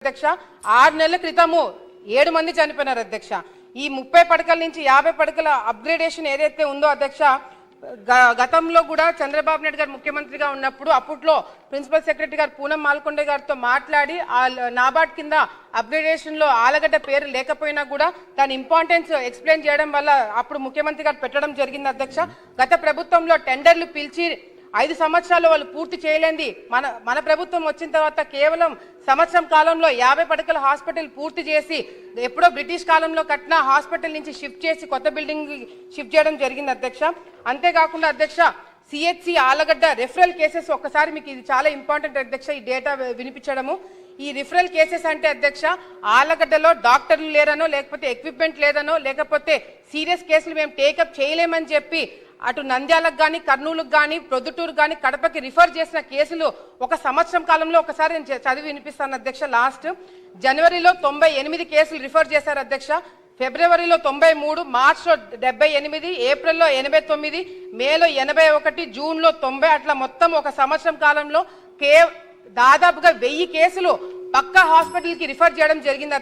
అధ్యక్ష 6 నెలల క్రితము 7 మంది చనిపోయినారు అధ్యక్ష. ఈ 30 పడకల నుంచి 50 పడకల అప్గ్రేడేషన్ ఏదైతే ఉందో అధ్యక్ష, గతంలో కూడా చంద్రబాబు నాయుడు గారు ముఖ్యమంత్రిగా ఉన్నప్పుడు అప్పట్లో ప్రిన్సిపల్ సెక్రటరీ గారు పూనం మాల్కొండ గారితో మాట్లాడి నాబార్డ్ కింద అప్గ్రేడేషన్ లో ఆలగడ్డ పేరు లేకపోయినా కూడా దాని ఇంపార్టెన్స్ ఎక్స్ప్లెయిన్ చేయడం వల్ల అప్పుడు ముఖ్యమంత్రి గారు పెట్టడం జరిగింది అధ్యక్ష. గత ప్రభుత్వంలో టెండర్లు పిలిచి 5 సంవత్సరాలు వాళ్ళు పూర్తి చేయలేంది మన ప్రభుత్వం వచ్చిన తర్వాత కేవలం సంవత్సరం కాలంలో 50 పడకల హాస్పిటల్ పూర్తి చేసి ఎప్పుడో బ్రిటిష్ కాలంలో కట్టిన హాస్పిటల్ నుంచి షిఫ్ట్ చేసి కొత్త బిల్డింగ్ షిఫ్ట్ చేయడం జరిగింది అధ్యక్ష. అంతేకాకుండా అధ్యక్ష, సిహెచ్సి ఆలగడ్డ రెఫరల్ కేసెస్ ఒక్కసారి మీకు ఇది చాలా ఇంపార్టెంట్ అధ్యక్ష, ఈ డేటా వినిపించడము. ఈ రిఫరల్ కేసెస్ అంటే అధ్యక్ష, ఆలగడ్డలో డాక్టర్లు లేరనో లేకపోతే ఎక్విప్మెంట్ లేదనో లేకపోతే సీరియస్ కేసులు మేము టేకప్ చేయలేమని చెప్పి అటు నంద్యాలకు కానీ కర్నూలుకు కానీ ప్రొద్దుటూరు కానీ కడపకి రిఫర్ చేసిన కేసులు ఒక సంవత్సరం కాలంలో ఒకసారి నేను చదివి వినిపిస్తాను అధ్యక్ష. లాస్ట్ జనవరిలో 98 కేసులు రిఫర్ చేశారు అధ్యక్ష, ఫిబ్రవరిలో 93, మార్చిలో 78, ఏప్రిల్లో 89, మేలో 81, జూన్లో 90, అట్లా మొత్తం ఒక సంవత్సరం కాలంలో దాదాపుగా 1000 కేసులు పక్కా హాస్పిటల్కి రిఫర్ చేయడం జరిగింది.